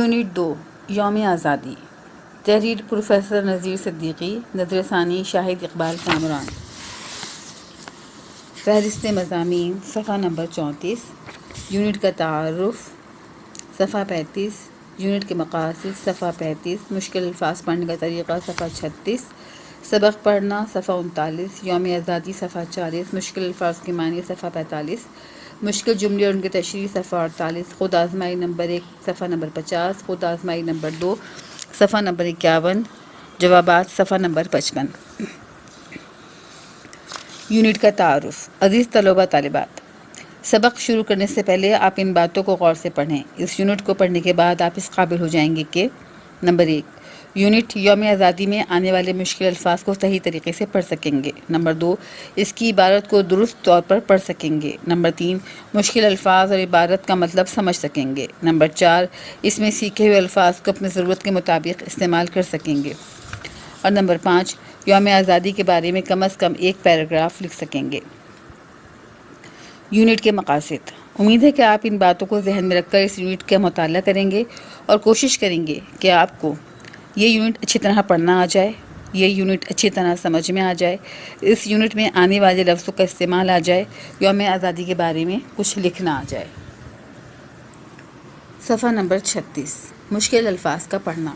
Unit 2 یوم آزادی، تحریر پروفیسر نذیر صدیقی، نظر ثانی شاہد اقبال کامران۔ فہرست مضامین صفحہ نمبر 34، یونٹ کا تعارف صفحہ 35، یونٹ کے مقاصد صفحہ 35، مشکل الفاظ پڑھنے کا طریقہ صفحہ 36، سبق پڑھنا صفحہ 39، یوم آزادی صفحہ 40، مشکل الفاظ کے معنی صفحہ 45، مشکل جملے اور ان کی تشریح صفحہ 48، خود آزمائی نمبر 1 صفحہ نمبر 50، خود آزمائی نمبر 2 صفحہ نمبر 51، جوابات صفحہ نمبر 55۔ یونٹ کا تعارف۔ عزیز طلبہ طالبات، سبق شروع کرنے سے پہلے آپ ان باتوں کو غور سے پڑھیں۔ اس یونٹ کو پڑھنے کے بعد آپ اس قابل ہو جائیں گے کہ نمبر 1، یونٹ یوم آزادی میں آنے والے مشکل الفاظ کو صحیح طریقے سے پڑھ سکیں گے۔ نمبر 2، اس کی عبارت کو درست طور پر پڑھ سکیں گے۔ نمبر 3، مشکل الفاظ اور عبارت کا مطلب سمجھ سکیں گے۔ نمبر 4، اس میں سیکھے ہوئے الفاظ کو اپنی ضرورت کے مطابق استعمال کر سکیں گے۔ اور نمبر 5، یوم آزادی کے بارے میں کم از کم ایک پیراگراف لکھ سکیں گے۔ یونٹ کے مقاصد۔ امید ہے کہ آپ ان باتوں کو ذہن میں رکھ کر اس یونٹ کا مطالعہ کریں گے اور کوشش کریں گے کہ آپ کو یہ یونٹ اچھی طرح پڑھنا آ جائے، یہ یونٹ اچھی طرح سمجھ میں آ جائے، اس یونٹ میں آنے والے لفظوں کا استعمال آ جائے، یوم آزادی کے بارے میں کچھ لکھنا آ جائے۔ صفحہ نمبر 36، مشکل الفاظ کا پڑھنا۔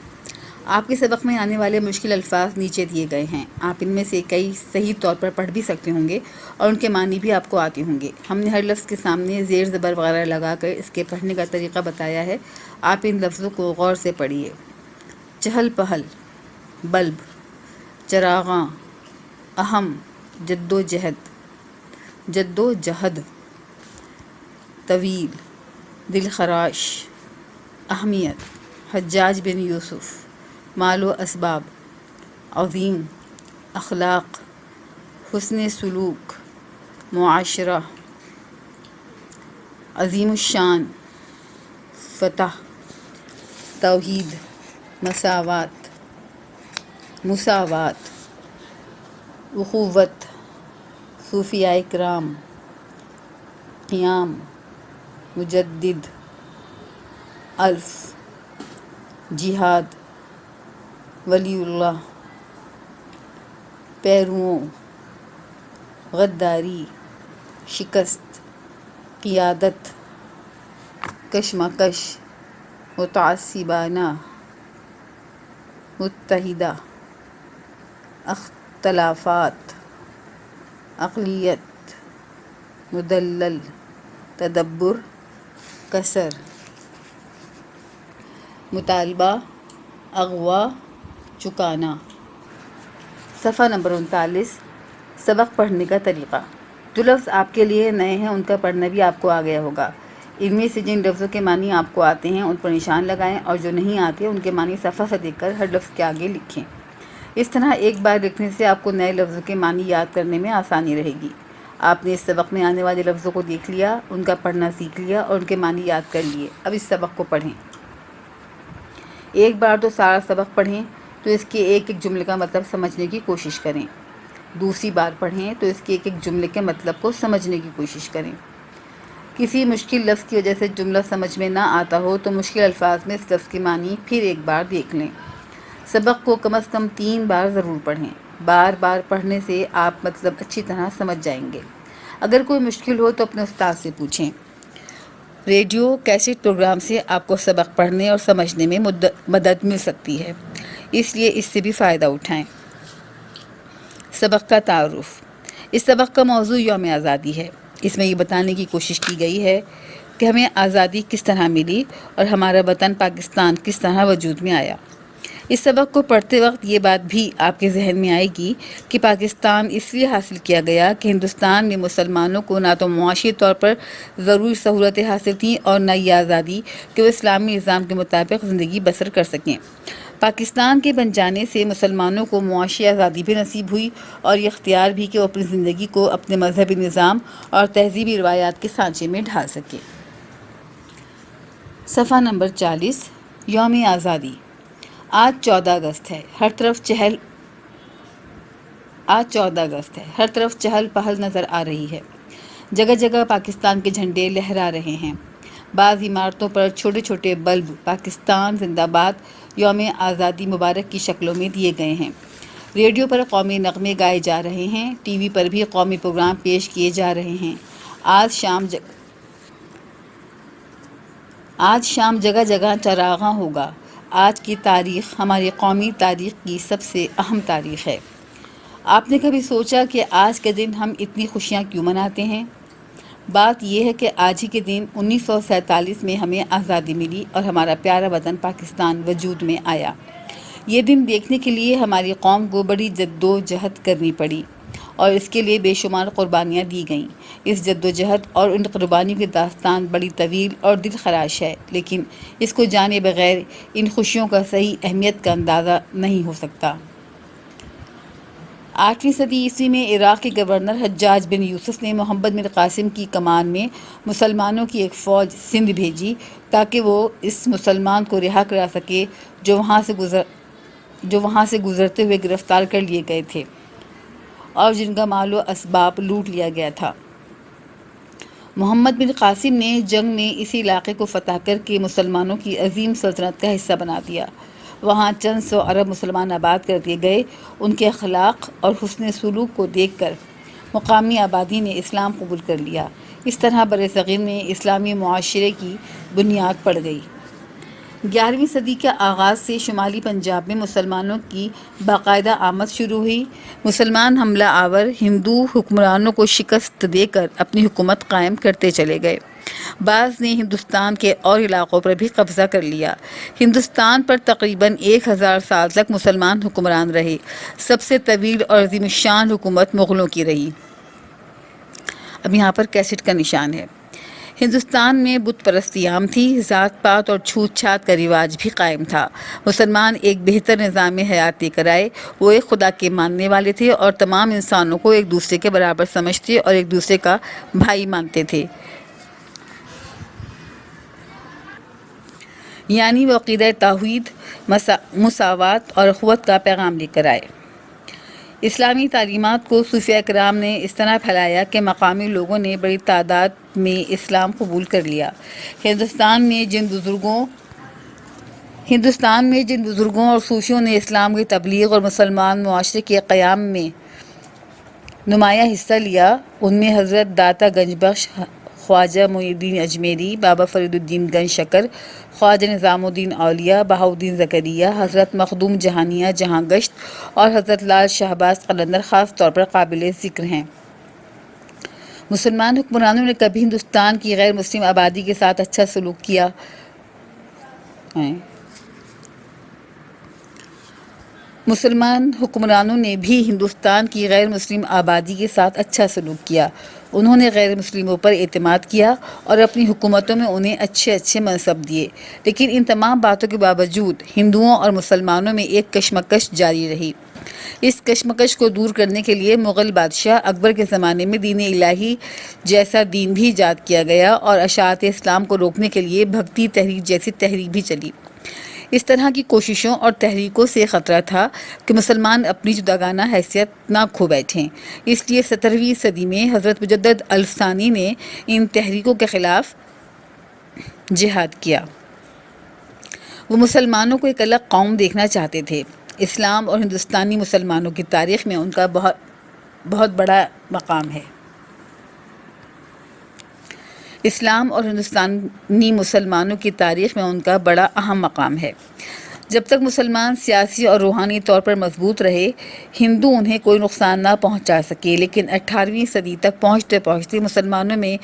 آپ کے سبق میں آنے والے مشکل الفاظ نیچے دیے گئے ہیں۔ آپ ان میں سے کئی صحیح طور پر پڑھ بھی سکتے ہوں گے اور ان کے معنی بھی آپ کو آتے ہوں گے۔ ہم نے ہر لفظ کے سامنے زیر زبر وغیرہ لگا کر اس کے پڑھنے کا طریقہ بتایا ہے۔ آپ ان لفظوں کو غور سے پڑھیے۔ چہل پہل، بلب، چراغاں، اہم، جد و جہد، جد و جہد، طویل، دل خراش، اہمیت، حجاج بن یوسف، مال و اسباب، عظیم، اخلاق، حسن سلوک، معاشرہ، عظیم الشان، فتح، توحید، مساوات، مساوات، اخوت، صوفیاء کرام، قیام، مجدد، الف، جہاد، ولی اللہ، پیرووں، غداری، شکست، قیادت، کشمکش، متعصبانہ، متحدہ، اختلافات، اقلیت، مدلل، تدبر، کسر، مطالبہ، اغوا، چکانا۔ صفحہ نمبر 39، سبق پڑھنے کا طریقہ۔ جو لفظ آپ کے لیے نئے ہیں ان کا پڑھنا بھی آپ کو آ گیا ہوگا۔ ان میں سے جن لفظوں کے معنی آپ کو آتے ہیں ان پر نشان لگائیں اور جو نہیں آتے ان کے معنی صفحہ سے دیکھ کر ہر لفظ کے آگے لکھیں۔ اس طرح ایک بار لکھنے سے آپ کو نئے لفظوں کے معنی یاد کرنے میں آسانی رہے گی۔ آپ نے اس سبق میں آنے والے لفظوں کو دیکھ لیا، ان کا پڑھنا سیکھ لیا اور ان کے معنی یاد کر لیے۔ اب اس سبق کو پڑھیں۔ ایک بار تو سارا سبق پڑھیں تو اس کے ایک ایک جملے کا مطلب سمجھنے کی کوشش کریں۔ دوسری بار پڑھیں تو اس کے ایک ایک جملے کے مطلب کو سمجھنے کی کوشش کریں۔ کسی مشکل لفظ کی وجہ سے جملہ سمجھ میں نہ آتا ہو تو مشکل الفاظ میں اس لفظ کے معنی پھر ایک بار دیکھ لیں۔ سبق کو کم از کم 3 بار ضرور پڑھیں۔ بار بار پڑھنے سے آپ مطلب اچھی طرح سمجھ جائیں گے۔ اگر کوئی مشکل ہو تو اپنے استاد سے پوچھیں۔ ریڈیو کیسٹ پروگرام سے آپ کو سبق پڑھنے اور سمجھنے میں مدد مل سکتی ہے، اس لیے اس سے بھی فائدہ اٹھائیں۔ سبق کا تعارف۔ اس سبق کا موضوع یوم آزادی ہے۔ اس میں یہ بتانے کی کوشش کی گئی ہے کہ ہمیں آزادی کس طرح ملی اور ہمارا وطن پاکستان کس طرح وجود میں آیا۔ اس سبق کو پڑھتے وقت یہ بات بھی آپ کے ذہن میں آئے گی کہ پاکستان اس لیے حاصل کیا گیا کہ ہندوستان میں مسلمانوں کو نہ تو معاشی طور پر ضروری سہولتیں حاصل تھیں اور نہ یہ آزادی کہ وہ اسلامی نظام کے مطابق زندگی بسر کر سکیں۔ پاکستان کے بن جانے سے مسلمانوں کو معاشی آزادی بھی نصیب ہوئی اور یہ اختیار بھی کہ وہ اپنی زندگی کو اپنے مذہبی نظام اور تہذیبی روایات کے سانچے میں ڈھال سکے۔ صفحہ نمبر 40، یوم آزادی۔ آج 14 اگست ہے۔ ہر طرف چہل پہل نظر آ رہی ہے۔ جگہ جگہ پاکستان کے جھنڈے لہرا رہے ہیں۔ بعض عمارتوں پر چھوٹے چھوٹے بلب پاکستان زندہ باد یوم آزادی مبارک کی شکلوں میں دیے گئے ہیں۔ ریڈیو پر قومی نغمے گائے جا رہے ہیں، ٹی وی پر بھی قومی پروگرام پیش کیے جا رہے ہیں۔ آج شام جگہ جگہ چراغاں ہوگا۔ آج کی تاریخ ہماری قومی تاریخ کی سب سے اہم تاریخ ہے۔ آپ نے کبھی سوچا کہ آج کے دن ہم اتنی خوشیاں کیوں مناتے ہیں؟ بات یہ ہے کہ آج ہی کے دن 1947 میں ہمیں آزادی ملی اور ہمارا پیارا وطن پاکستان وجود میں آیا۔ یہ دن دیکھنے کے لیے ہماری قوم کو بڑی جد و جہد کرنی پڑی اور اس کے لیے بے شمار قربانیاں دی گئیں۔ اس جد و جہد اور ان قربانیوں کی داستان بڑی طویل اور دل خراش ہے، لیکن اس کو جانے بغیر ان خوشیوں کا صحیح اہمیت کا اندازہ نہیں ہو سکتا۔ 8ویں صدی عیسوی میں عراق کے گورنر حجاج بن یوسف نے محمد بن قاسم کی کمان میں مسلمانوں کی ایک فوج سندھ بھیجی تاکہ وہ اس مسلمان کو رہا کرا سکے جو وہاں سے گزرتے ہوئے گرفتار کر لیے گئے تھے اور جن کا مال و اسباب لوٹ لیا گیا تھا۔ محمد بن قاسم نے جنگ میں اسی علاقے کو فتح کر کے مسلمانوں کی عظیم سلطنت کا حصہ بنا دیا۔ وہاں چند سو عرب مسلمان آباد کر دیے گئے۔ ان کے اخلاق اور حسن سلوک کو دیکھ کر مقامی آبادی نے اسلام قبول کر لیا۔ اس طرح برصغیر میں اسلامی معاشرے کی بنیاد پڑ گئی۔ 11ویں صدی کے آغاز سے شمالی پنجاب میں مسلمانوں کی باقاعدہ آمد شروع ہوئی۔ مسلمان حملہ آور ہندو حکمرانوں کو شکست دے کر اپنی حکومت قائم کرتے چلے گئے۔ بعض نے ہندوستان کے اور علاقوں پر بھی قبضہ کر لیا۔ ہندوستان پر تقریباً 1000 سال تک مسلمان حکمران رہے۔ سب سے طویل اور عظیم الشان حکومت مغلوں کی رہی۔ اب یہاں پر کیسٹ کا نشان ہے۔ ہندوستان میں بت پرستی عام تھی، ذات پات اور چھوت چھات کا رواج بھی قائم تھا۔ مسلمان ایک بہتر نظام حیات لے کر آئے۔ وہ ایک خدا کے ماننے والے تھے اور تمام انسانوں کو ایک دوسرے کے برابر سمجھتے اور ایک دوسرے کا بھائی مانتے تھے۔ یعنی وہ عقیدہ توحید، مساوات اور اخوت کا پیغام لے کر آئے۔ اسلامی تعلیمات کو صوفیاء کرام نے اس طرح پھیلایا کہ مقامی لوگوں نے بڑی تعداد میں اسلام قبول کر لیا۔ ہندوستان میں جن بزرگوں اور صوفیوں نے اسلام کی تبلیغ اور مسلمان معاشرے کے قیام میں نمایاں حصہ لیا، ان میں حضرت داتا گنج بخش، خواجہ معین الدین اجمیری، بابا فرید الدین گنج شکر، خواجہ نظام الدین اولیاء، بہاؤالدین زکریا، حضرت مخدوم جہانیہ جہاں گشت اور حضرت لال شہباز قلندر خاص طور پر قابل ذکر ہیں۔ مسلمان حکمرانوں نے کبھی ہندوستان کی غیر مسلم آبادی کے ساتھ اچھا سلوک کیا مسلمان حکمرانوں نے بھی ہندوستان کی غیر مسلم آبادی کے ساتھ اچھا سلوک کیا۔ انہوں نے غیر مسلموں پر اعتماد کیا اور اپنی حکومتوں میں انہیں اچھے منصب دیے، لیکن ان تمام باتوں کے باوجود ہندوؤں اور مسلمانوں میں ایک کشمکش جاری رہی۔ اس کشمکش کو دور کرنے کے لیے مغل بادشاہ اکبر کے زمانے میں دین الہی جیسا دین بھی ایجاد کیا گیا اور اشاعت اسلام کو روکنے کے لیے بھکتی تحریک جیسی تحریک بھی چلی۔ اس طرح کی کوششوں اور تحریکوں سے خطرہ تھا کہ مسلمان اپنی جداگانہ حیثیت نہ کھو بیٹھیں۔ اس لیے 17ویں صدی میں حضرت مجدد الثانی نے ان تحریکوں کے خلاف جہاد کیا۔ وہ مسلمانوں کو ایک الگ قوم دیکھنا چاہتے تھے۔ اسلام اور ہندوستانی مسلمانوں کی تاریخ میں ان کا بہت بڑا مقام ہے۔ اسلام اور ہندوستانی مسلمانوں کی تاریخ میں ان کا بڑا اہم مقام ہے۔ جب تک مسلمان سیاسی اور روحانی طور پر مضبوط رہے، ہندو انہیں کوئی نقصان نہ پہنچا سکے، لیکن 18ویں صدی تک پہنچتے پہنچتے مسلمانوں میں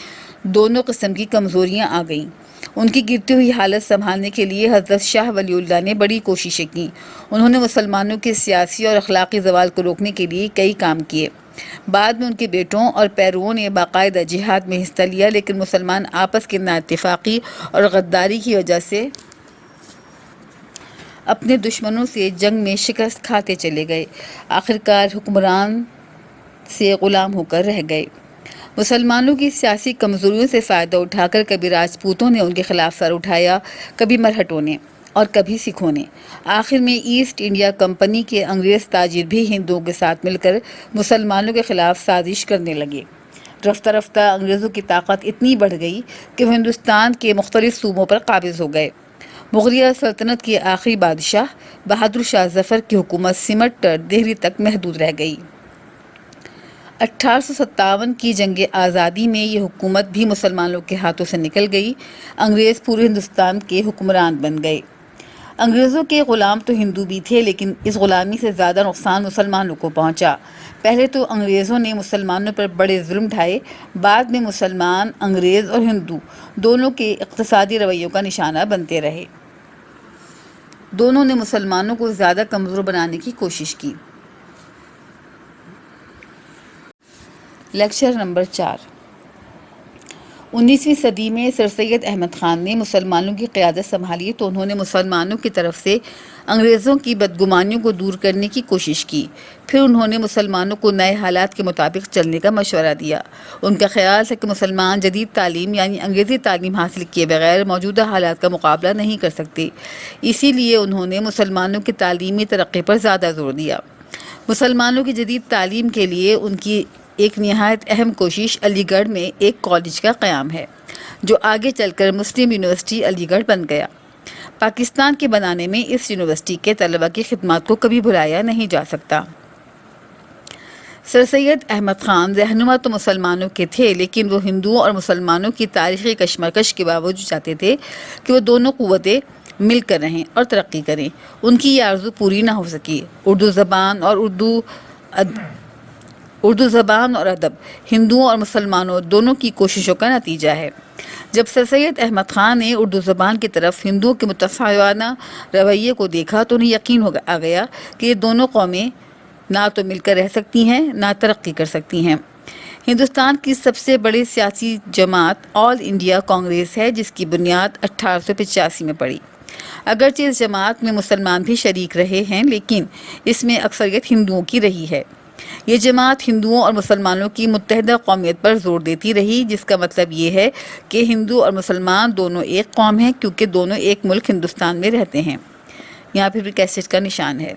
دونوں قسم کی کمزوریاں آ گئیں۔ ان کی گرتی ہوئی حالت سنبھالنے کے لیے حضرت شاہ ولی اللہ نے بڑی کوششیں کیں۔ انہوں نے مسلمانوں کے سیاسی اور اخلاقی زوال کو روکنے کے لیے کئی کام کیے۔ بعد میں ان کے بیٹوں اور پیروؤں نے باقاعدہ جہاد میں حصہ لیا، لیکن مسلمان آپس کی نااتفاقی اور غداری کی وجہ سے اپنے دشمنوں سے جنگ میں شکست کھاتے چلے گئے۔ آخرکار حکمران سے غلام ہو کر رہ گئے۔ مسلمانوں کی سیاسی کمزوریوں سے فائدہ اٹھا کر کبھی راجپوتوں نے ان کے خلاف سر اٹھایا، کبھی مرہٹوں نے اور کبھی سکھوں نے۔ آخر میں ایسٹ انڈیا کمپنی کے انگریز تاجر بھی ہندوؤں کے ساتھ مل کر مسلمانوں کے خلاف سازش کرنے لگے۔ رفتہ رفتہ انگریزوں کی طاقت اتنی بڑھ گئی کہ وہ ہندوستان کے مختلف صوبوں پر قابض ہو گئے۔ مغلیہ سلطنت کے آخری بادشاہ بہادر شاہ ظفر کی حکومت سمٹ کر دہلی تک محدود رہ گئی۔ 1857 کی جنگ آزادی میں یہ حکومت بھی مسلمانوں کے ہاتھوں سے نکل گئی۔ انگریز پورے ہندوستان کے حکمران بن گئے۔ انگریزوں کے غلام تو ہندو بھی تھے، لیکن اس غلامی سے زیادہ نقصان مسلمانوں کو پہنچا۔ پہلے تو انگریزوں نے مسلمانوں پر بڑے ظلم ڈھائے، بعد میں مسلمان انگریز اور ہندو دونوں کے اقتصادی رویوں کا نشانہ بنتے رہے۔ دونوں نے مسلمانوں کو زیادہ کمزور بنانے کی کوشش کی۔ Lecture number 4۔ 19ویں صدی میں سر سید احمد خان نے مسلمانوں کی قیادت سنبھالی تو انہوں نے مسلمانوں کی طرف سے انگریزوں کی بدگمانیوں کو دور کرنے کی کوشش کی۔ پھر انہوں نے مسلمانوں کو نئے حالات کے مطابق چلنے کا مشورہ دیا۔ ان کا خیال تھا کہ مسلمان جدید تعلیم یعنی انگریزی تعلیم حاصل کیے بغیر موجودہ حالات کا مقابلہ نہیں کر سکتے، اسی لیے انہوں نے مسلمانوں کی تعلیمی ترقی پر زیادہ زور دیا۔ مسلمانوں کی جدید تعلیم کے لیے ان کی ایک نہایت اہم کوشش علی گڑھ میں ایک کالج کا قیام ہے، جو آگے چل کر مسلم یونیورسٹی علی گڑھ بن گیا۔ پاکستان کے بنانے میں اس یونیورسٹی کے طلباء کی خدمات کو کبھی بھلایا نہیں جا سکتا۔ سر سید احمد خان رہنما تو مسلمانوں کے تھے، لیکن وہ ہندوؤں اور مسلمانوں کی تاریخی کشمکش کے باوجود چاہتے تھے کہ وہ دونوں قوتیں مل کر رہیں اور ترقی کریں۔ ان کی یہ آرزو پوری نہ ہو سکی۔ اردو زبان اور ادب ہندوؤں اور مسلمانوں دونوں کی کوششوں کا نتیجہ ہے۔ جب سر سید احمد خان نے اردو زبان کی طرف ہندوؤں کے متفاوتانہ رویے کو دیکھا تو انہیں یقین آ گیا کہ یہ دونوں قومیں نہ تو مل کر رہ سکتی ہیں، نہ ترقی کر سکتی ہیں۔ ہندوستان کی سب سے بڑی سیاسی جماعت آل انڈیا کانگریس ہے، جس کی بنیاد 1885 میں پڑی۔ اگرچہ اس جماعت میں مسلمان بھی شریک رہے ہیں، لیکن اس میں اکثریت ہندوؤں کی رہی ہے۔ یہ جماعت ہندوؤں اور مسلمانوں کی متحدہ قومیت پر زور دیتی رہی، جس کا مطلب یہ ہے کہ ہندو اور مسلمان دونوں ایک قوم ہیں، کیونکہ دونوں ایک ملک ہندوستان میں رہتے ہیں۔ یہاں پھر بھی کیسٹ کا نشان ہے۔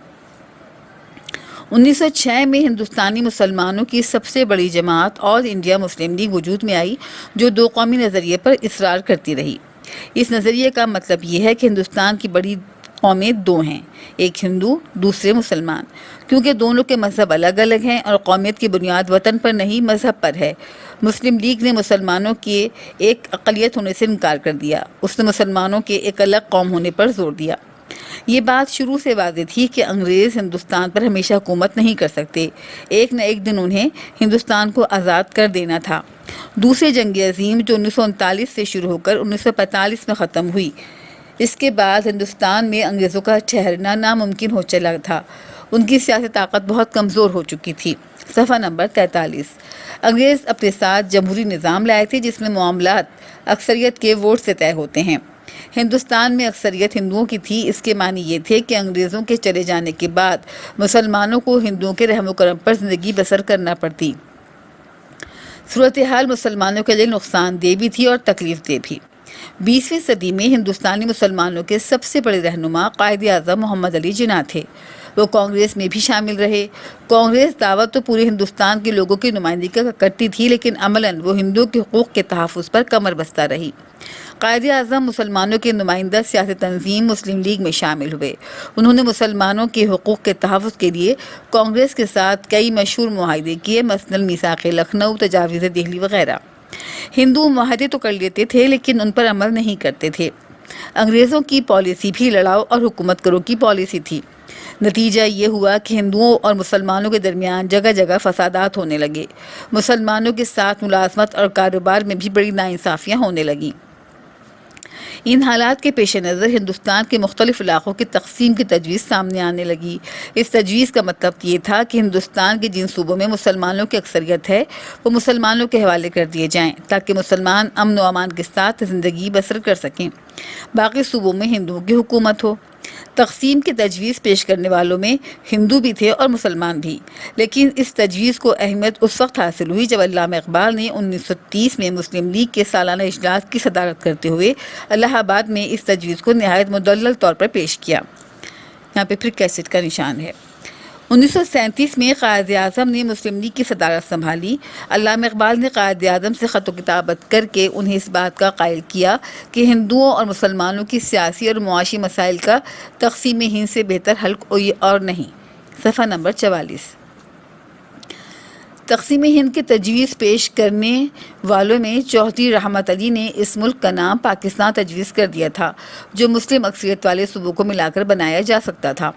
1906 میں ہندوستانی مسلمانوں کی سب سے بڑی جماعت آل انڈیا مسلم لیگ وجود میں آئی، جو دو قومی نظریے پر اصرار کرتی رہی۔ اس نظریے کا مطلب یہ ہے کہ ہندوستان کی بڑی قومیں دو ہیں، ایک ہندو، دوسرے مسلمان۔ کیونکہ دونوں کے مذہب الگ الگ ہیں اور قومیت کی بنیاد وطن پر نہیں مذہب پر ہے، مسلم لیگ نے مسلمانوں کے ایک اقلیت ہونے سے انکار کر دیا۔ اس نے مسلمانوں کے ایک الگ قوم ہونے پر زور دیا۔ یہ بات شروع سے واضح تھی کہ انگریز ہندوستان پر ہمیشہ حکومت نہیں کر سکتے، ایک نہ ایک دن انہیں ہندوستان کو آزاد کر دینا تھا۔ دوسری جنگ عظیم جو 1939 سے شروع ہو کر 1945 میں ختم ہوئی، اس کے بعد ہندوستان میں انگریزوں کا ٹھہرنا ناممکن ہو چلا تھا۔ ان کی سیاسی طاقت بہت کمزور ہو چکی تھی۔ صفحہ نمبر 43۔ انگریز اپنے ساتھ جمہوری نظام لائے تھے، جس میں معاملات اکثریت کے ووٹ سے طے ہوتے ہیں۔ ہندوستان میں اکثریت ہندوؤں کی تھی، اس کے معنی یہ تھے کہ انگریزوں کے چلے جانے کے بعد مسلمانوں کو ہندوؤں کے رحم و کرم پر زندگی بسر کرنا پڑتی۔ صورتحال مسلمانوں کے لیے نقصان دہ بھی تھی اور تکلیف دہ بھی۔ 20ویں صدی میں ہندوستانی مسلمانوں کے سب سے بڑے رہنما قائد اعظم محمد علی جناح تھے۔ وہ کانگریس میں بھی شامل رہے۔ کانگریس دعوت تو پورے ہندوستان کے لوگوں کی نمائندگی کرتی تھی، لیکن عملاً وہ ہندوؤں کے حقوق کے تحفظ پر کمر بستہ رہی۔ قائد اعظم مسلمانوں کے نمائندہ سیاسی تنظیم مسلم لیگ میں شامل ہوئے۔ انہوں نے مسلمانوں کے حقوق کے تحفظ کے لیے کانگریس کے ساتھ کئی مشہور معاہدے کیے، مثلاً میثاق لکھنؤ، تجاویز دہلی وغیرہ۔ ہندو معاہدے تو کر لیتے تھے، لیکن ان پر عمل نہیں کرتے تھے۔ انگریزوں کی پالیسی بھی لڑاؤ اور حکومت کرو کی پالیسی تھی۔ نتیجہ یہ ہوا کہ ہندوؤں اور مسلمانوں کے درمیان جگہ جگہ فسادات ہونے لگے۔ مسلمانوں کے ساتھ ملازمت اور کاروبار میں بھی بڑی ناانصافیاں ہونے لگیں۔ ان حالات کے پیش نظر ہندوستان کے مختلف علاقوں کی تقسیم کی تجویز سامنے آنے لگی۔ اس تجویز کا مطلب یہ تھا کہ ہندوستان کے جن صوبوں میں مسلمانوں کی اکثریت ہے وہ مسلمانوں کے حوالے کر دیے جائیں، تاکہ مسلمان امن و امان کے ساتھ زندگی بسر کر سکیں۔ باقی صوبوں میں ہندوؤں کی حکومت ہو۔ تقسیم کی تجویز پیش کرنے والوں میں ہندو بھی تھے اور مسلمان بھی، لیکن اس تجویز کو اہمیت اس وقت حاصل ہوئی جب علامہ اقبال نے 1930 میں مسلم لیگ کے سالانہ اجلاس کی صدارت کرتے ہوئے الہ آباد میں اس تجویز کو نہایت مدلل طور پر پیش کیا۔ یہاں پہ پھر کیسٹ کا نشان ہے۔ 1937 میں قائد اعظم نے مسلم لیگ کی صدارت سنبھالی۔ علامہ اقبال نے قائد اعظم سے خط و کتابت کر کے انہیں اس بات کا قائل کیا کہ ہندوؤں اور مسلمانوں کی سیاسی اور معاشی مسائل کا تقسیم ہند سے بہتر حل کوئی اور نہیں۔ صفحہ نمبر 44۔ تقسیم ہند کی تجویز پیش کرنے والوں میں چودھری رحمت علی نے اس ملک کا نام پاکستان تجویز کر دیا تھا، جو مسلم اکثریت والے صوبوں کو ملا کر بنایا جا سکتا تھا۔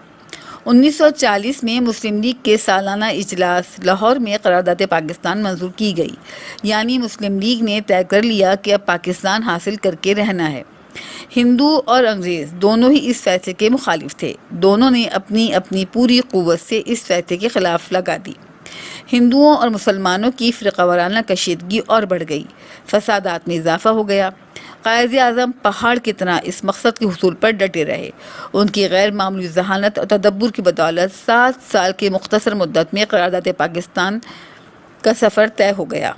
1940 میں مسلم لیگ کے سالانہ اجلاس لاہور میں قرارداد پاکستان منظور کی گئی، یعنی مسلم لیگ نے طے کر لیا کہ اب پاکستان حاصل کر کے رہنا ہے۔ ہندو اور انگریز دونوں ہی اس فیصلے کے مخالف تھے، دونوں نے اپنی اپنی پوری قوت سے اس فیصلے کے خلاف لگا دی۔ ہندوؤں اور مسلمانوں کی فرقہ وارانہ کشیدگی اور بڑھ گئی، فسادات میں اضافہ ہو گیا۔ قائد اعظم پہاڑ کی طرح اس مقصد کے حصول پر ڈٹے رہے۔ ان کی غیر معمولی ذہانت اور تدبر کی بدولت 7 سال کی مختصر مدت میں قرارداد پاکستان کا سفر طے ہو گیا۔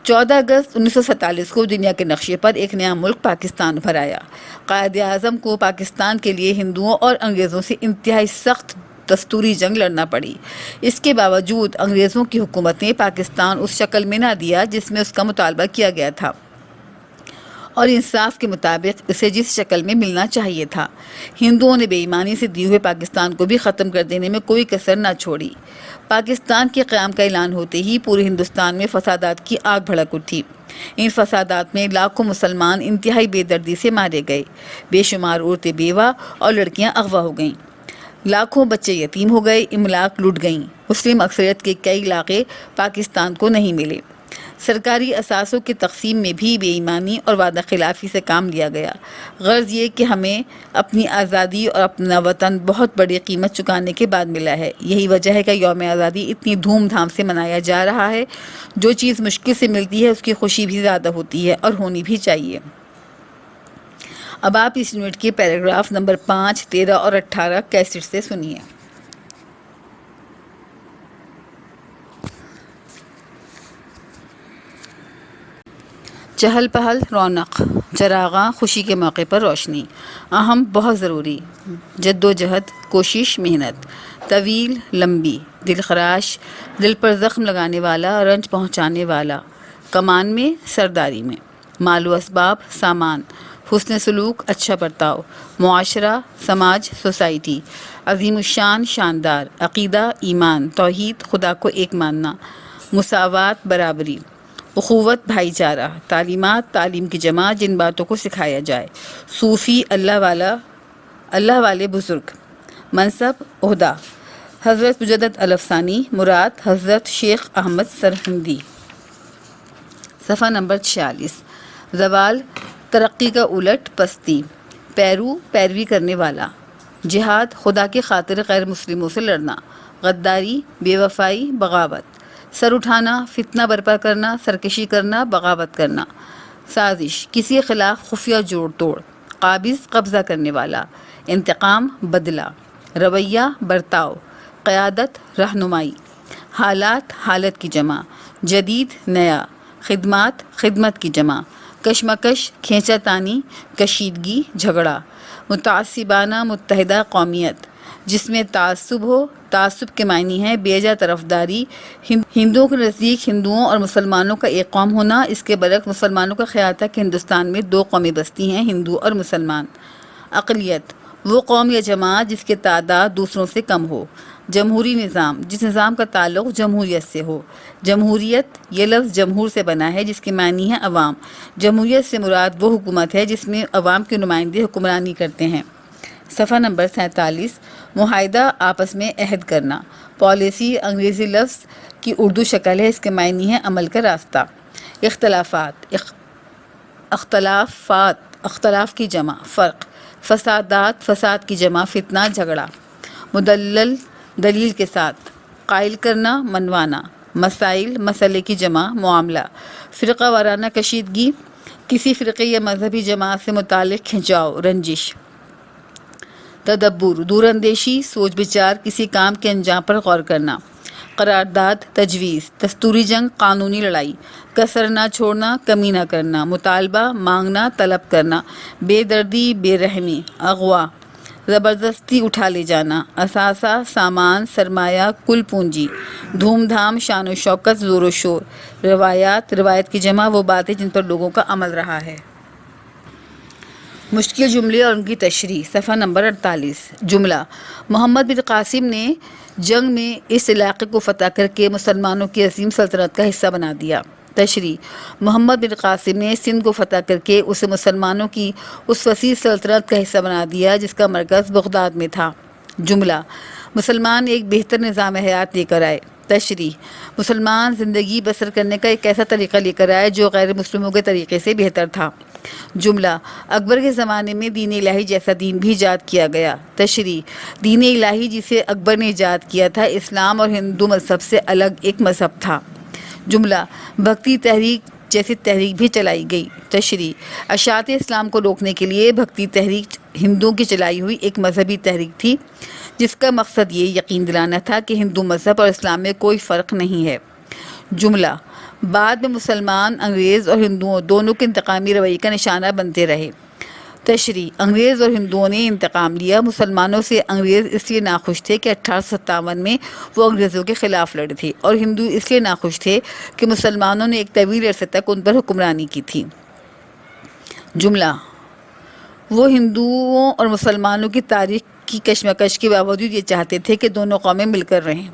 14 اگست 1947 کو دنیا کے نقشے پر ایک نیا ملک پاکستان ابھر آیا۔ قائد اعظم کو پاکستان کے لیے ہندوؤں اور انگریزوں سے انتہائی سخت دستوری جنگ لڑنا پڑی۔ اس کے باوجود انگریزوں کی حکومت نے پاکستان اس شکل میں نہ دیا جس میں اس کا مطالبہ کیا گیا تھا، اور انصاف کے مطابق اسے جس شکل میں ملنا چاہیے تھا۔ ہندوؤں نے بے ایمانی سے دیے ہوئے پاکستان کو بھی ختم کر دینے میں کوئی کسر نہ چھوڑی۔ پاکستان کے قیام کا اعلان ہوتے ہی پورے ہندوستان میں فسادات کی آگ بھڑک اٹھی۔ ان فسادات میں لاکھوں مسلمان انتہائی بے دردی سے مارے گئے، بے شمار عورتیں بیوہ اور لڑکیاں اغوا ہو گئیں، لاکھوں بچے یتیم ہو گئے، املاک لوٹ گئیں۔ مسلم اکثریت کے کئی علاقے پاکستان کو نہیں ملے۔ سرکاری اثاثوں کی تقسیم میں بھی بے ایمانی اور وعدہ خلافی سے کام لیا گیا۔ غرض یہ کہ ہمیں اپنی آزادی اور اپنا وطن بہت بڑی قیمت چکانے کے بعد ملا ہے۔ یہی وجہ ہے کہ یوم آزادی اتنی دھوم دھام سے منایا جا رہا ہے۔ جو چیز مشکل سے ملتی ہے اس کی خوشی بھی زیادہ ہوتی ہے، اور ہونی بھی چاہیے۔ اب آپ اس یونٹ کے پیراگراف نمبر 5، 13 اور 18 کیسٹ سے سنیے۔ چہل پہل رونق، چراغاں خوشی کے موقع پر روشنی، اہم بہت ضروری، جدوجہد کوشش محنت، طویل لمبی، دل خراش دل پر زخم لگانے والا رنج پہنچانے والا، کمان میں سرداری میں، مال و اسباب سامان، حسن سلوک اچھا برتاؤ، معاشرہ سماج سوسائٹی، عظیم الشان شاندار، عقیدہ ایمان توحید خدا کو ایک ماننا، مساوات برابری، اخوت بھائی چارہ، تعلیمات تعلیم کی جمع جن باتوں کو سکھایا جائے، صوفی اللہ والے بزرگ، منصب عہدہ، حضرت مجدد الافسانی مراد حضرت شیخ احمد سرہندی۔ صفحہ نمبر 46۔ زوال ترقی کا الٹ پستی، پیروی کرنے والا، جہاد خدا کی خاطر غیر مسلموں سے لڑنا، غداری بے وفائی بغاوت، سر اٹھانا فتنہ برپا کرنا، سرکشی کرنا بغاوت کرنا، سازش کسی کے خلاف خفیہ جوڑ توڑ، قابض قبضہ کرنے والا، انتقام بدلہ، رویہ برتاؤ، قیادت رہنمائی، حالات حالت کی جمع، جدید نیا، خدمات خدمت کی جمع، کشمکش کھینچا تانی کشیدگی جھگڑا، متعصبانہ متحدہ قومیت، جس میں تعصب ہو، تعصب کے معنی ہے بیجا طرفداری، ہندوؤں کے نزدیک ہندوؤں اور مسلمانوں کا ایک قوم ہونا، اس کے برعکس مسلمانوں کا خیال تھا کہ ہندوستان میں 2 قومیں بستی ہیں، ہندو اور مسلمان۔ اقلیت وہ قوم یا جماعت جس کی تعداد دوسروں سے کم ہو۔ جمہوری نظام جس نظام کا تعلق جمہوریت سے ہو۔ جمہوریت یہ لفظ جمہور سے بنا ہے جس کے معنی ہے عوام۔ جمہوریت سے مراد وہ حکومت ہے جس میں عوام کے نمائندے حکمرانی کرتے ہیں۔ صفحہ نمبر 47۔ معاہدہ آپس میں عہد کرنا، پالیسی انگریزی لفظ کی اردو شکل ہے، اس کے معنی ہے عمل کا راستہ۔ اختلاف کی جمع فرق، فسادات فساد کی جمع فتنہ جھگڑا، مدلل دلیل کے ساتھ، قائل کرنا منوانا، مسائل مسئلے کی جمع معاملہ، فرقہ وارانہ کشیدگی کسی فرقے یا مذہبی جماعت سے متعلق کھنچاؤ رنجش، تدبر دور اندیشی سوچ بچار کسی کام کے انجام پر غور کرنا، قرارداد تجویز دستوری جنگ قانونی لڑائی، کسر نہ چھوڑنا کمی نہ کرنا، مطالبہ مانگنا طلب کرنا، بے دردی بے رحمی، اغوا زبردستی اٹھا لے جانا، اثاثہ، سامان، سرمایہ، کل پونجی، دھوم دھام، شان و شوکت، زور و شور، روایات، روایت کی جمع وہ باتیں جن پر لوگوں کا عمل رہا ہے۔ مشکل جملے اور ان کی تشریح، صفحہ نمبر 48۔ جملہ: محمد بن قاسم نے جنگ میں اس علاقے کو فتح کر کے مسلمانوں کی عظیم سلطنت کا حصہ بنا دیا۔ تشریح: محمد بن قاسم نے سندھ کو فتح کر کے اسے مسلمانوں کی اس وسیع سلطنت کا حصہ بنا دیا جس کا مرکز بغداد میں تھا۔ جملہ: مسلمان ایک بہتر نظام حیات لے کر آئے۔ تشریح: مسلمان زندگی بسر کرنے کا ایک ایسا طریقہ لے کر آئے جو غیر مسلموں کے طریقے سے بہتر تھا۔ جملہ: اکبر کے زمانے میں دین الہی جیسا دین بھی ایجاد کیا گیا۔ تشریح: دین الہی جسے اکبر نے ایجاد کیا تھا اسلام اور ہندو مذہب سے الگ ایک مذہب تھا۔ جملہ: بھکتی تحریک جیسی تحریک بھی چلائی گئی۔ تشریح: اشاعت اسلام کو روکنے کے لیے بھکتی تحریک ہندوؤں کی چلائی ہوئی ایک مذہبی تحریک تھی جس کا مقصد یہ یقین دلانا تھا کہ ہندو مذہب اور اسلام میں کوئی فرق نہیں ہے۔ جملہ: بعد میں مسلمان انگریز اور ہندوؤں دونوں کے انتقامی رویے کا نشانہ بنتے رہے۔ تشریح: انگریز اور ہندوؤں نے انتقام لیا۔ مسلمانوں سے انگریز اس لیے ناخوش تھے کہ 1857 میں وہ انگریزوں کے خلاف لڑے تھے، اور ہندو اس لیے ناخوش تھے کہ مسلمانوں نے ایک طویل عرصے تک ان پر حکمرانی کی تھی۔ جملہ: وہ ہندوؤں اور مسلمانوں کی تاریخ کی کشمکش کے باوجود یہ چاہتے تھے کہ دونوں قومیں مل کر رہیں۔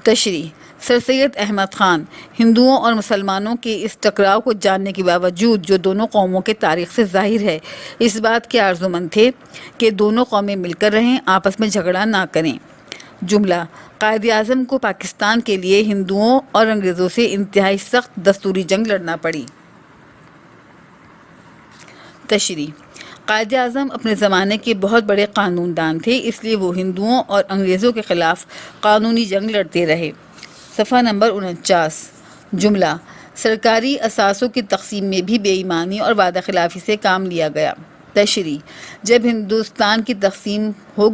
تشریح: سر سید احمد خان ہندوؤں اور مسلمانوں کے اس ٹکراؤ کو جاننے کے باوجود جو دونوں قوموں کے تاریخ سے ظاہر ہے اس بات کے آرزومند تھے کہ دونوں قومیں مل کر رہیں، آپس میں جھگڑا نہ کریں۔ جملہ: قائد اعظم کو پاکستان کے لیے ہندوؤں اور انگریزوں سے انتہائی سخت دستوری جنگ لڑنا پڑی۔ تشریح: قائد اعظم اپنے زمانے کے بہت بڑے قانون دان تھے، اس لیے وہ ہندوؤں اور انگریزوں کے خلاف قانونی جنگ لڑتے رہے۔ صفحہ نمبر 49۔ جملہ: سرکاری اثاثوں کی تقسیم میں بھی بے ایمانی اور وعدہ خلافی سے کام لیا گیا۔ تشریح: جب ہندوستان کی تقسیم ہو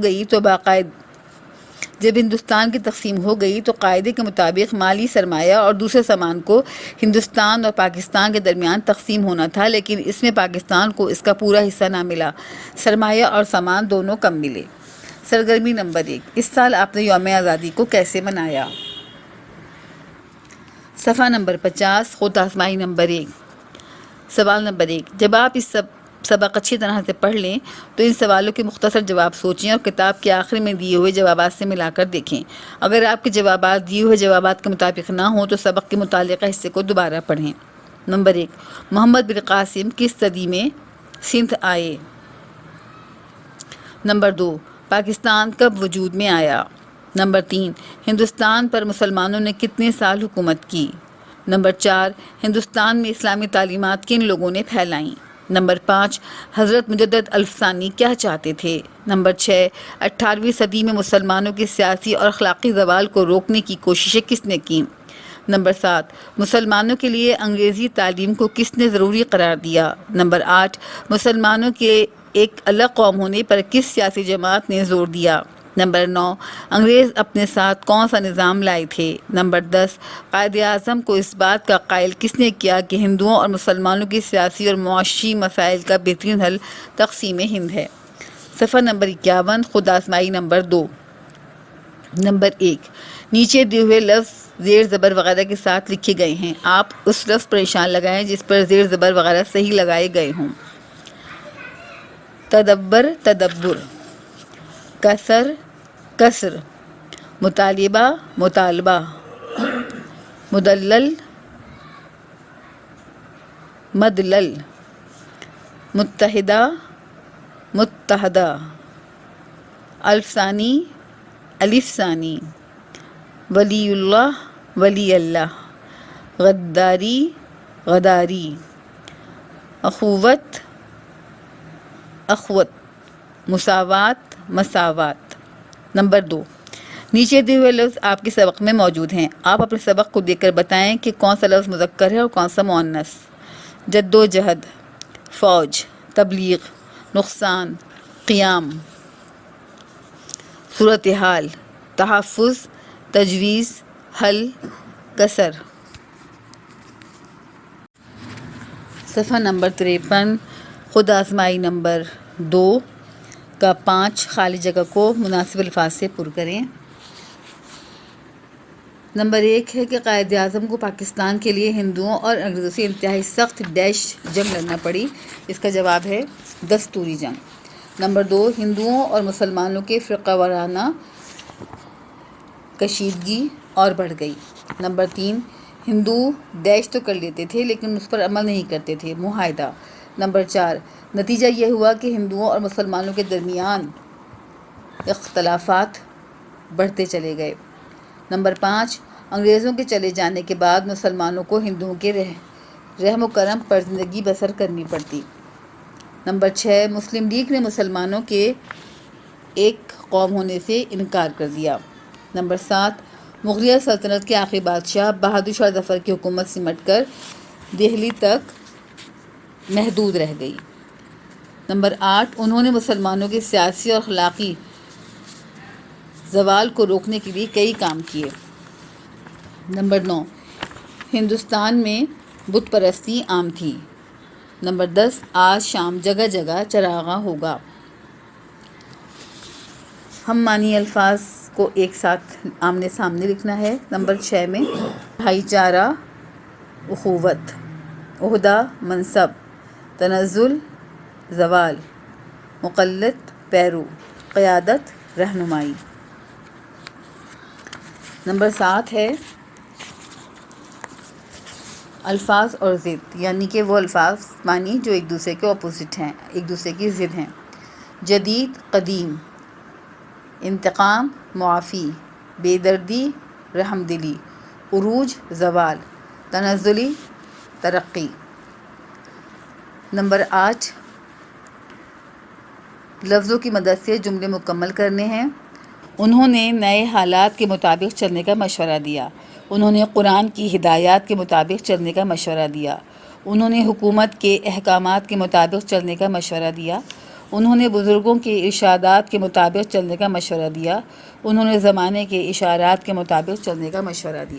گئی تو قاعدے کے مطابق مالی سرمایہ اور دوسرے سامان کو ہندوستان اور پاکستان کے درمیان تقسیم ہونا تھا، لیکن اس میں پاکستان کو اس کا پورا حصہ نہ ملا، سرمایہ اور سامان دونوں کم ملے۔ سرگرمی نمبر 1، اس سال آپ نے یوم آزادی کو کیسے منایا؟ صفحہ نمبر 50، خود آزمائی نمبر 1۔ سوال نمبر 1، جب آپ اس سبق اچھی طرح سے پڑھ لیں تو ان سوالوں کے مختصر جواب سوچیں اور کتاب کے آخر میں دیے ہوئے جوابات سے ملا کر دیکھیں۔ اگر آپ کے جوابات دیے ہوئے جوابات کے مطابق نہ ہوں تو سبق کے متعلقہ حصے کو دوبارہ پڑھیں۔ نمبر 1، محمد بن قاسم کس صدی میں سندھ آئے؟ نمبر 2، پاکستان کب وجود میں آیا؟ نمبر 3، ہندوستان پر مسلمانوں نے کتنے سال حکومت کی؟ نمبر 4، ہندوستان میں اسلامی تعلیمات کن لوگوں نے پھیلائیں؟ نمبر 5، حضرت مجدد الفسانی کیا چاہتے تھے؟ نمبر 6، 18ویں صدی میں مسلمانوں کے سیاسی اور اخلاقی زوال کو روکنے کی کوششیں کس نے کیں؟ نمبر 7، مسلمانوں کے لیے انگریزی تعلیم کو کس نے ضروری قرار دیا؟ نمبر 8، مسلمانوں کے ایک الگ قوم ہونے پر کس سیاسی جماعت نے زور دیا؟ نمبر 9، انگریز اپنے ساتھ کون سا نظام لائے تھے؟ نمبر 10، قائد اعظم کو اس بات کا قائل کس نے کیا کہ ہندوؤں اور مسلمانوں کی سیاسی اور معاشی مسائل کا بہترین حل تقسیم ہند ہے؟ صفحہ نمبر 51، خود آزمائی نمبر 2۔ نمبر 1، نیچے دیے ہوئے لفظ زیر زبر وغیرہ کے ساتھ لکھے گئے ہیں، آپ اس لفظ پر نشان لگائیں جس پر زیر زبر وغیرہ صحیح لگائے گئے ہوں۔ تدبر، تدبر، کسر، کسر، مطالبہ، مطالبہ، مدلل، مدلل، متحدہ، متحدہ، الف ثانی، الف ثانی، ولی اللہ، ولی اللہ، غداری، غداری، اخوت، اخوت، مساوات، مساوات۔ نمبر 2، نیچے دیے ہوئے لفظ آپ کے سبق میں موجود ہیں، آپ اپنے سبق کو دیکھ کر بتائیں کہ کون سا لفظ مذکر ہے اور کون سا مؤنث۔ جد و جہد، فوج، تبلیغ، نقصان، قیام، صورتحال، تحفظ، تجویز، حل، کسر۔ صفحہ نمبر 53، خود آزمائی نمبر 2 کا 5 خالی جگہ کو مناسب الفاظ سے پر کریں۔ نمبر 1 ہے کہ قائد اعظم کو پاکستان کے لیے ہندوؤں اور انگریزوں سے انتہائی سخت جنگ لڑنا پڑی۔ اس کا جواب ہے دستوری جنگ۔ نمبر 2 ہندوؤں اور مسلمانوں کے فرقہ وارانہ کشیدگی اور بڑھ گئی۔ نمبر 3 ہندو تو کر لیتے تھے لیکن اس پر عمل نہیں کرتے تھے، معاہدہ۔ نمبر 4 نتیجہ یہ ہوا کہ ہندوؤں اور مسلمانوں کے درمیان اختلافات بڑھتے چلے گئے۔ نمبر 5 انگریزوں کے چلے جانے کے بعد مسلمانوں کو ہندوؤں کے رحم و کرم پر زندگی بسر کرنی پڑتی۔ نمبر 6 مسلم لیگ نے مسلمانوں کے ایک قوم ہونے سے انکار کر دیا۔ نمبر 7 مغلیہ سلطنت کے آخری بادشاہ بہادر شاہ ظفر کی حکومت سمٹ کر دہلی تک محدود رہ گئی۔ نمبر 8 انہوں نے مسلمانوں کے سیاسی اور اخلاقی زوال کو روکنے کے لیے کئی کام کیے۔ نمبر 9 ہندوستان میں بت پرستی عام تھی۔ نمبر 10 آج شام جگہ جگہ چراغاں ہوگا۔ ہم معنی الفاظ کو ایک ساتھ آمنے سامنے لکھنا ہے۔ نمبر 6 میں بھائی چارہ، اخوت، عہدہ، منصب، تنزل، زوال، مقلد، پیرو، قیادت، رہنمائی۔ نمبر 7 ہے الفاظ اور ضد، یعنی کہ وہ الفاظ معنی جو ایک دوسرے کے اپوزٹ ہیں، ایک دوسرے کی ضد ہیں۔ جدید، قدیم، انتقام، معافی، بے دردی، رحم دلی، عروج، زوال، تنزلی، ترقی۔ نمبر 8 لفظوں کی مدد سے جملے مکمل کرنے ہیں۔ انہوں نے نئے حالات کے مطابق چلنے کا مشورہ دیا۔ انہوں نے قرآن کی ہدایات کے مطابق چلنے کا مشورہ دیا۔ انہوں نے حکومت کے احکامات کے مطابق چلنے کا مشورہ دیا۔ انہوں نے بزرگوں کے ارشادات کے مطابق چلنے کا مشورہ دیا۔ انہوں نے زمانے کے اشارات کے مطابق چلنے کا مشورہ دیا۔